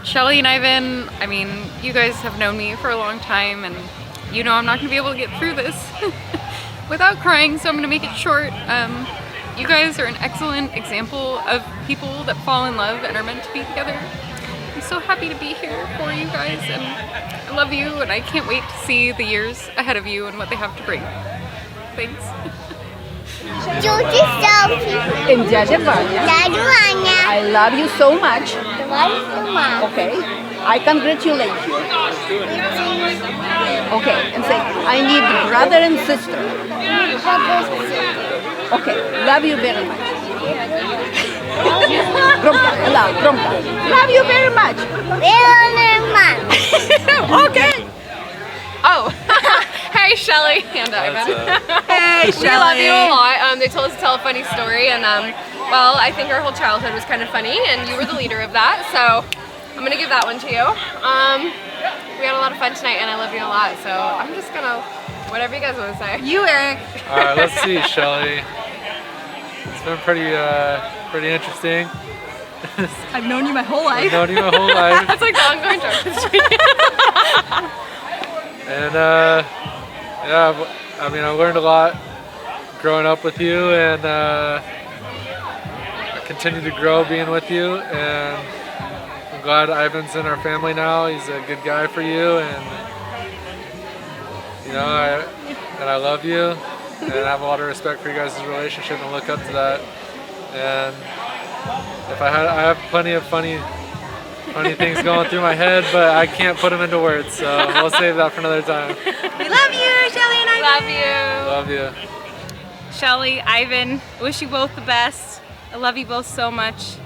S25: Shelly and Ivan, I mean, you guys have known me for a long time, and you know I'm not going to be able to get through this without crying, so I'm going to make it short. You guys are an excellent example of people that fall in love and are meant to be together. I'm so happy to be here for you guys, and I love you, and I can't wait to see the years ahead of you and what they have to bring. Thanks.
S24: I love you so much. Okay, I congratulate you. Okay, and say, I need brother and sister. Okay, love you very much. Love you very much. Okay.
S25: Oh, hey Shelly and Ivan.
S24: Hey,
S25: We love you a lot. They told us to tell a funny story, and well, I think our whole childhood was kind of funny, and you were the leader of that, so I'm gonna give that one to you. We had a lot of fun tonight, and I love you a lot, so I'm just gonna, whatever you guys want to say.
S24: You, Eric.
S3: All right, let's see, Shelly. It's been pretty interesting.
S24: I've known you my whole life.
S3: I've known you my whole life.
S25: That's like the ongoing joke.
S3: And yeah, I mean, I learned a lot growing up with you, and I continue to grow being with you. And I'm glad Ivan's in our family now. He's a good guy for you, and you know, I love you, and I have a lot of respect for you guys' relationship and look up to that. And if I have plenty of funny things going through my head, but I can't put them into words, so we'll save that for another time.
S24: We love you, Shelly and I
S25: Love you.
S3: Love you.
S25: Shelly, Ivan, I wish you both the best. I love you both so much.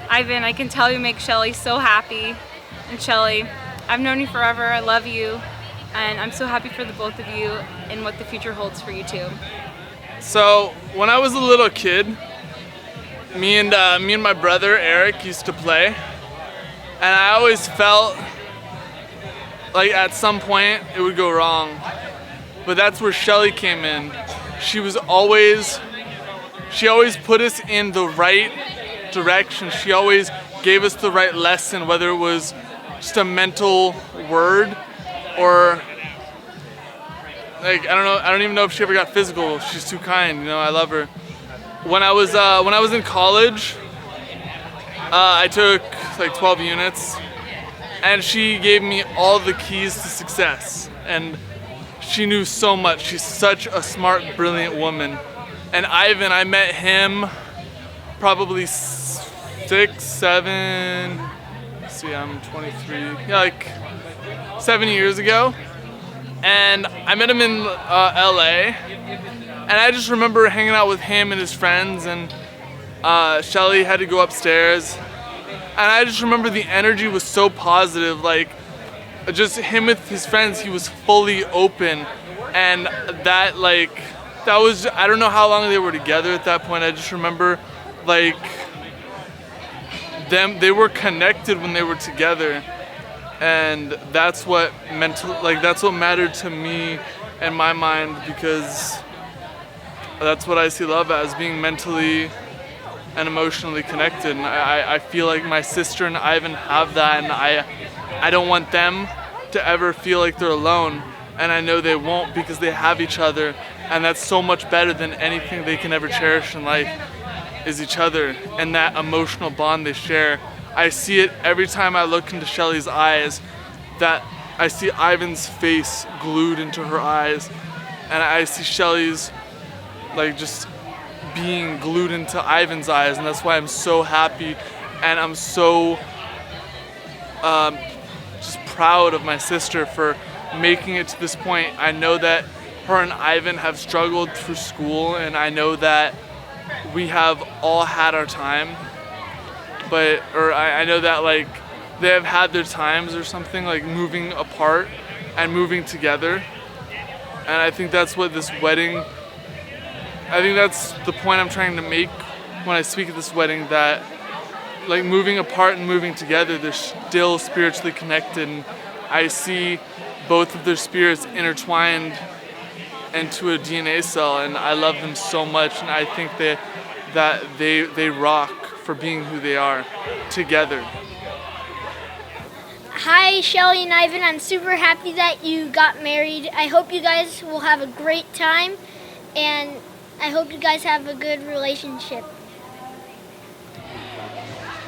S25: Ivan, I can tell you make Shelly so happy. And Shelly, I've known you forever. I love you. And I'm so happy for the both of you and what the future holds for you too.
S16: So when I was a little kid, me and my brother Eric used to play, and I always felt like at some point it would go wrong. But that's where Shelly came in. She always put us in the right direction. She always gave us the right lesson, whether it was just a mental word or like I don't even know if she ever got physical. She's too kind, you know. I love her. When I was in college, I took like 12 units, and she gave me all the keys to success. And she knew so much. She's such a smart, brilliant woman. And Ivan, I met him probably 6, 7. Let's see, I'm 23. Yeah, like 7 years ago. And I met him in LA. And I just remember hanging out with him and his friends, and Shelly had to go upstairs. And I just remember the energy was so positive, like just him with his friends, he was fully open. And that was, I don't know how long they were together at that point. I just remember like they were connected when they were together. And that's what mattered to me in my mind, because that's what I see love as, being mentally and emotionally connected. And I feel like my sister and Ivan have that, and I don't want them to ever feel like they're alone, and I know they won't, because they have each other, and that's so much better than anything they can ever cherish in life, is each other and that emotional bond they share. I see it every time I look into Shelly's eyes, that I see Ivan's face glued into her eyes, and I see Shelly's like just being glued into Ivan's eyes, and that's why I'm so happy, and I'm so just proud of my sister for making it to this point. I know that her and Ivan have struggled through school, and I know that we have all had our time, I know that like they have had their times or something, like moving apart and moving together. And I think that's what this wedding, I think that's the point I'm trying to make when I speak at this wedding, that like moving apart and moving together, they're still spiritually connected. And I see both of their spirits intertwined into a DNA cell, and I love them so much, and I think that they rock for being who they are together.
S1: Hi, Shelly and Ivan. I'm super happy that you got married. I hope you guys will have a great time, and I hope you guys have a good relationship.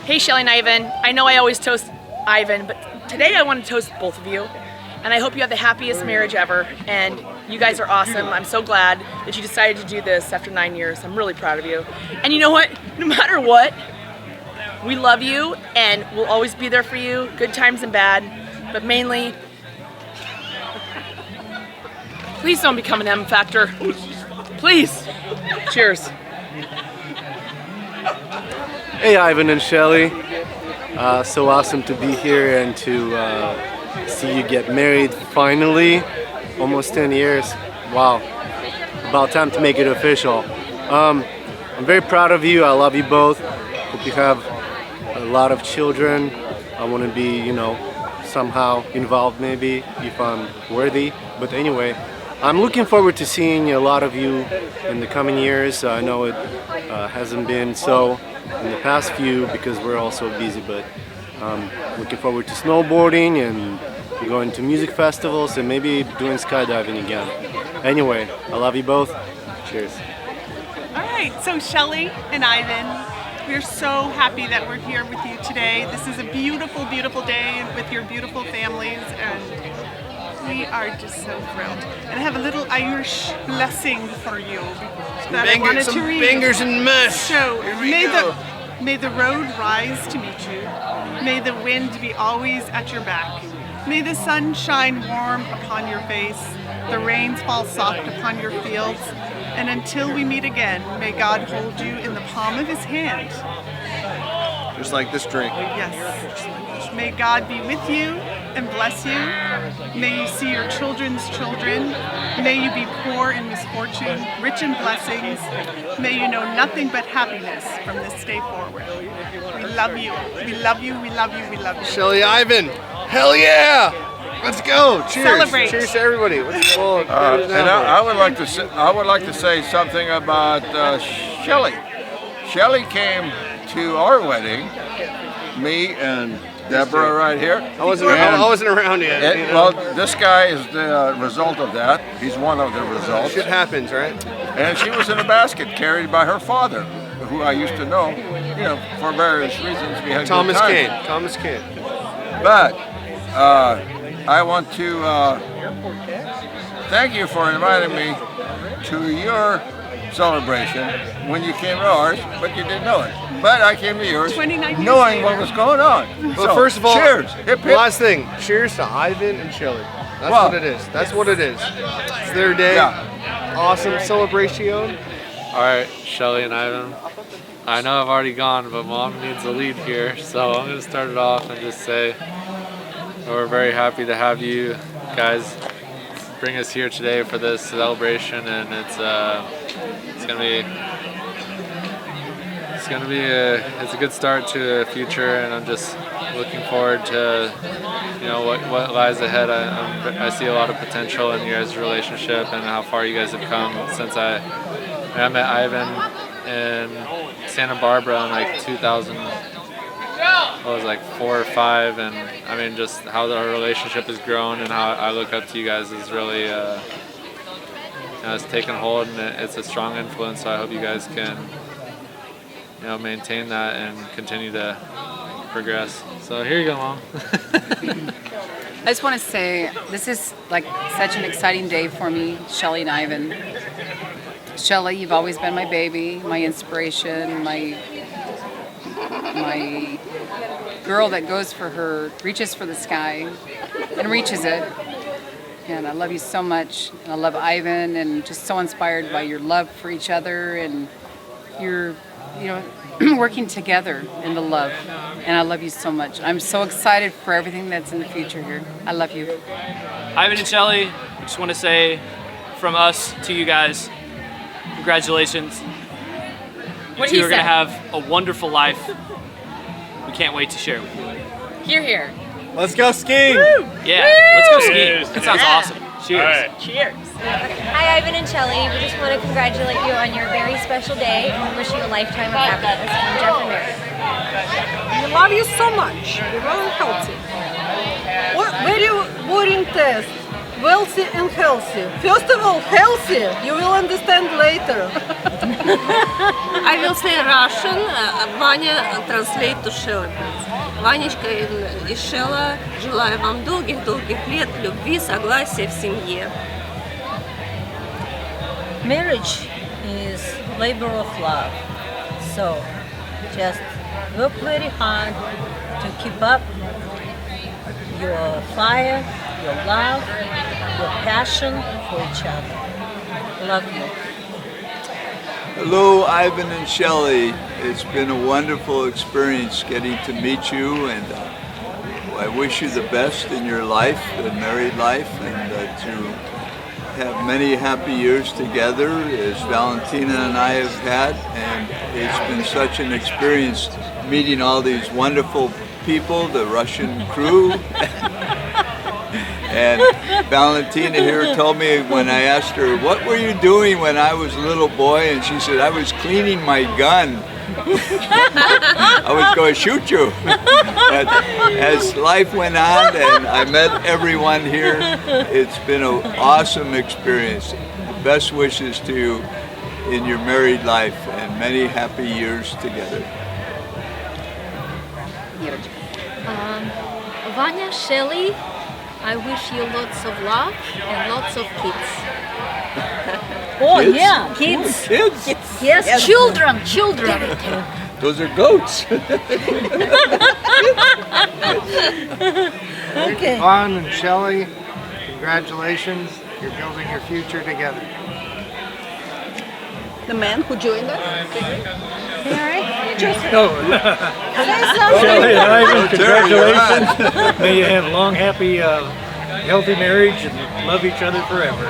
S17: Hey, Shelly and Ivan. I know I always toast Ivan, but today I want to toast both of you. And I hope you have the happiest marriage ever. And you guys are awesome. I'm so glad that you decided to do this after 9 years. I'm really proud of you. And you know what? No matter what, we love you and we'll always be there for you, good times and bad. But mainly, please don't become an M factor. Please. Cheers.
S2: Hey, Ivan and Shelly. So awesome to be here and to see you get married finally. Almost 10 years. Wow. About time to make it official. I'm very proud of you. I love you both. Hope you have a lot of children. I want to be, somehow involved maybe if I'm worthy. But anyway, I'm looking forward to seeing a lot of you in the coming years. I know it hasn't been so in the past few because we're all so busy, but looking forward to snowboarding and going to music festivals and maybe doing skydiving again. Anyway, I love you both. Cheers.
S7: All right, so Shelly and Ivan, we're so happy that we're here with you today. This is a beautiful, beautiful day with your beautiful families, and we are just so thrilled. And I have a little Irish blessing for you that I wanted to read.
S21: Fingers and mash.
S7: So, may the road rise to meet you. May the wind be always at your back. May the sun shine warm upon your face, the rains fall soft upon your fields, and until we meet again, may God hold you in the palm of his hand.
S21: Just like this drink.
S7: Yes. May God be with you and bless you. May you see your children's children. May you be poor in misfortune, rich in blessings. May you know nothing but happiness from this day forward. We love you. We love you. We love you. We love you.
S21: Shelly, Ivan, hell yeah! Let's go! Cheers!
S7: Celebrate.
S21: Cheers to everybody.
S10: And I would like to say something about Shelly. Shelly came to our wedding, me and Deborah right here.
S21: I wasn't around yet.
S10: Well, this guy is the result of that. He's one of the results.
S21: Shit happens, right?
S10: And she was in a basket carried by her father, who I used to know, for various reasons. We had
S21: Thomas
S10: good
S21: Kane.
S10: times.
S21: Thomas Kane.
S10: But I want to thank you for inviting me to your celebration when you came to ours, but you didn't know it. But I came to yours knowing what was going on.
S21: Well,
S10: So,
S21: first of all,
S10: cheers. Hip, hip.
S21: last thing, cheers to Ivan and Shelly. That's what it is. That's what it is. It's their day.
S10: Yeah.
S21: Awesome celebration.
S3: All right, Shelly and Ivan. I know I've already gone, but Mom needs a lead here, so I'm going to start it off and just say we're very happy to have you guys bring us here today for this celebration, and it's going to be It's gonna be it's a good start to a future, and I'm just looking forward to what lies ahead. I see a lot of potential in your guys' relationship and how far you guys have come since I met Ivan in Santa Barbara in like 2000. I was like 4 or 5, and I mean just how our relationship has grown and how I look up to you guys is really it's taken hold, and it's a strong influence. So I hope you guys can maintain that and continue to progress. So here you go, Mom.
S24: I just want to say this is like such an exciting day for me, Shelly and Ivan. Shelly, you've always been my baby, my inspiration, my girl that reaches for the sky and reaches it. And I love you so much. And I love Ivan, and just so inspired by your love for each other and your, working together in the love. And I love you so much. I'm so excited for everything that's in the future here. I love you.
S5: Ivan and Shelly, I just want to say from us to you guys, congratulations. You two are going to have a wonderful life. We can't wait to share it with you.
S24: Hear, hear.
S6: Let's go skiing.
S5: Woo! Yeah, let's go skiing. That sounds awesome. Cheers.
S6: All right.
S24: Cheers.
S11: Hi, Ivan and Shelly. We just want to congratulate you on your very special day and wish you a lifetime of happiness from Jeff and Mary.
S12: We love you so much. You're very healthy. Very boring test. Wealthy and healthy. First of all, healthy. You will understand later.
S13: I will say Russian. Vanya translate to Shelly. Ванечка и Шелла, желаю вам долгих-долгих лет любви, согласия в семье.
S26: Marriage is labor of love. So just work very hard to keep up your fire, your love, your passion for each other. Love you.
S27: Hello, Ivan and Shelly. It's been a wonderful experience getting to meet you, and I wish you the best in your life, the married life, and to have many happy years together as Valentina and I have had. And it's been such an experience meeting all these wonderful people, the Russian crew. And Valentina here told me when I asked her, what were you doing when I was a little boy? And she said, I was cleaning my gun. I was going to shoot you. But as life went on and I met everyone here, it's been an awesome experience. The best wishes to you in your married life and many happy years together.
S28: Vanya, Shelly, I wish you lots of love and lots of kids.
S26: Oh,
S27: Kids?
S26: yeah,
S27: Ooh, kids.
S26: Yes,
S27: Yes.
S26: children.
S27: Those are goats.
S26: Okay.
S29: Vaughn and Shelly, congratulations. You're building your future together.
S12: The man who joined us.
S30: Shelly and Ivan, congratulations. May you have a long, happy, healthy marriage and love each other forever.